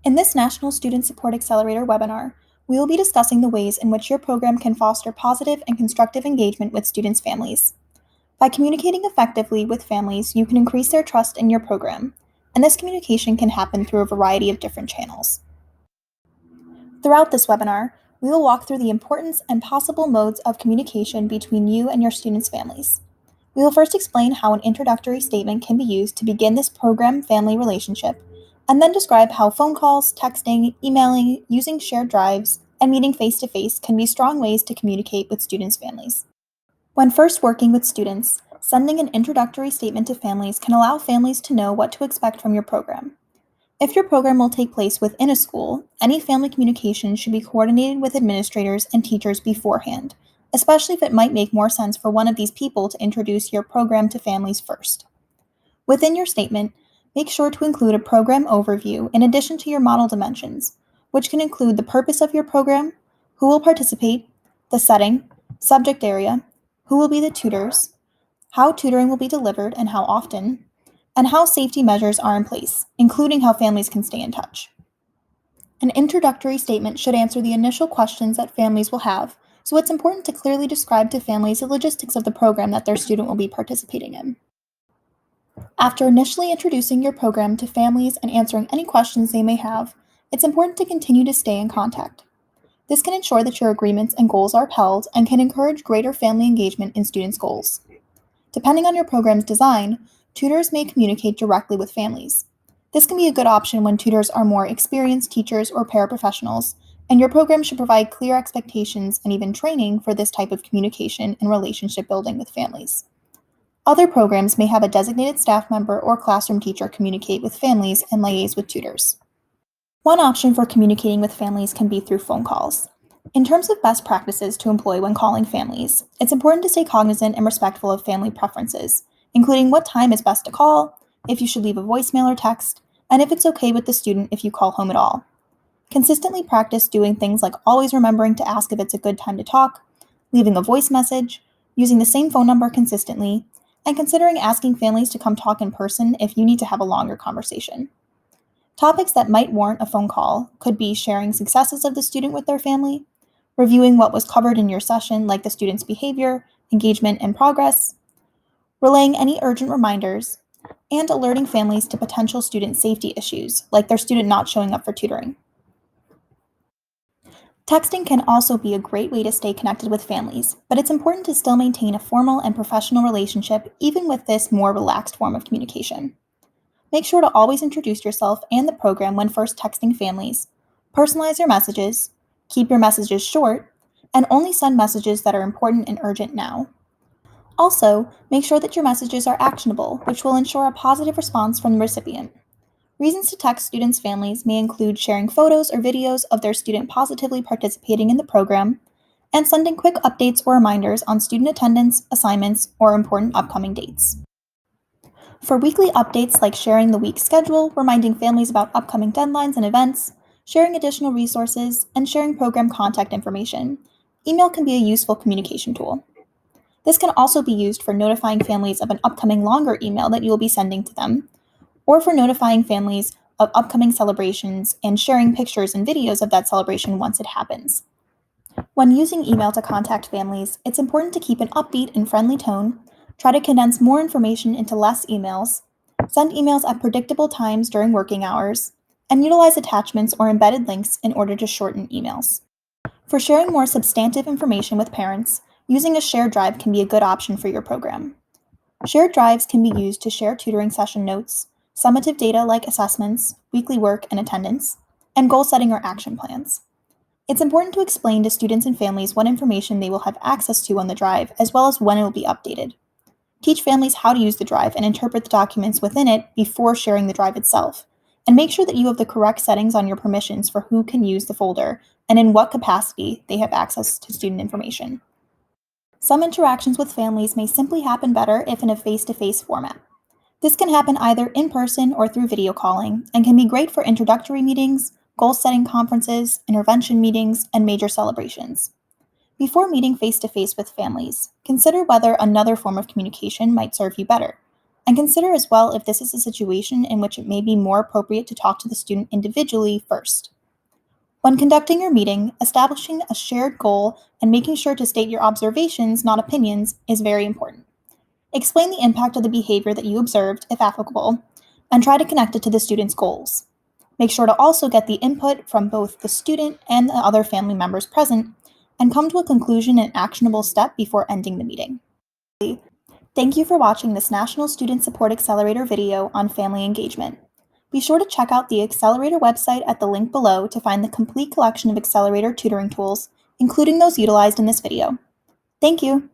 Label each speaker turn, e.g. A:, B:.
A: In this National Student Support Accelerator webinar, we will be discussing the ways in which your program can foster positive and constructive engagement with students' families. By communicating effectively with families, you can increase their trust in your program, and this communication can happen through a variety of different channels. Throughout this webinar, we will walk through the importance and possible modes of communication between you and your students' families. We will first explain how an introductory statement can be used to begin this program-family relationship, and then describe how phone calls, texting, emailing, using shared drives, and meeting face-to-face can be strong ways to communicate with students' families. When first working with students, sending an introductory statement to families can allow families to know what to expect from your program. If your program will take place within a school, any family communication should be coordinated with administrators and teachers beforehand, especially if it might make more sense for one of these people to introduce your program to families first. Within your statement, make sure to include a program overview in addition to your model dimensions, which can include the purpose of your program, who will participate, the setting, subject area, who will be the tutors, how tutoring will be delivered and how often, and how safety measures are in place, including how families can stay in touch. An introductory statement should answer the initial questions that families will have, so it's important to clearly describe to families the logistics of the program that their student will be participating in. After initially introducing your program to families and answering any questions they may have, it's important to continue to stay in contact. This can ensure that your agreements and goals are upheld and can encourage greater family engagement in students' goals. Depending on your program's design, tutors may communicate directly with families. This can be a good option when tutors are more experienced teachers or paraprofessionals, and your program should provide clear expectations and even training for this type of communication and relationship building with families. Other programs may have a designated staff member or classroom teacher communicate with families and liaise with tutors. One option for communicating with families can be through phone calls. In terms of best practices to employ when calling families, it's important to stay cognizant and respectful of family preferences, including what time is best to call, if you should leave a voicemail or text, and if it's okay with the student if you call home at all. Consistently practice doing things like always remembering to ask if it's a good time to talk, leaving a voice message, using the same phone number consistently, and considering asking families to come talk in person if you need to have a longer conversation. Topics that might warrant a phone call could be sharing successes of the student with their family, reviewing what was covered in your session, like the student's behavior, engagement, and progress, relaying any urgent reminders, and alerting families to potential student safety issues, like their student not showing up for tutoring. Texting can also be a great way to stay connected with families, but it's important to still maintain a formal and professional relationship even with this more relaxed form of communication. Make sure to always introduce yourself and the program when first texting families. Personalize your messages, keep your messages short, and only send messages that are important and urgent now. Also, make sure that your messages are actionable, which will ensure a positive response from the recipient. Reasons to text students' families may include sharing photos or videos of their student positively participating in the program, and sending quick updates or reminders on student attendance, assignments, or important upcoming dates. For weekly updates like sharing the week's schedule, reminding families about upcoming deadlines and events, sharing additional resources, and sharing program contact information, email can be a useful communication tool. This can also be used for notifying families of an upcoming longer email that you will be sending to them, or for notifying families of upcoming celebrations and sharing pictures and videos of that celebration once it happens. When using email to contact families, it's important to keep an upbeat and friendly tone, try to condense more information into less emails, send emails at predictable times during working hours, and utilize attachments or embedded links in order to shorten emails. For sharing more substantive information with parents, using a shared drive can be a good option for your program. Shared drives can be used to share tutoring session notes, summative data like assessments, weekly work and attendance, and goal setting or action plans. It's important to explain to students and families what information they will have access to on the drive, as well as when it will be updated. Teach families how to use the drive and interpret the documents within it before sharing the drive itself, and make sure that you have the correct settings on your permissions for who can use the folder and in what capacity they have access to student information. Some interactions with families may simply happen better if in a face-to-face format. This can happen either in person or through video calling, and can be great for introductory meetings, goal-setting conferences, intervention meetings, and major celebrations. Before meeting face-to-face with families, consider whether another form of communication might serve you better, And consider as well if this is a situation in which it may be more appropriate to talk to the student individually first. When conducting your meeting, establishing a shared goal and making sure to state your observations, not opinions, is very important. Explain the impact of the behavior that you observed, if applicable, and try to connect it to the student's goals. Make sure to also get the input from both the student and the other family members present, and come to a conclusion and actionable step before ending the meeting. Thank you for watching this National Student Support Accelerator video on family engagement. Be sure to check out the Accelerator website at the link below to find the complete collection of Accelerator tutoring tools, including those utilized in this video. Thank you.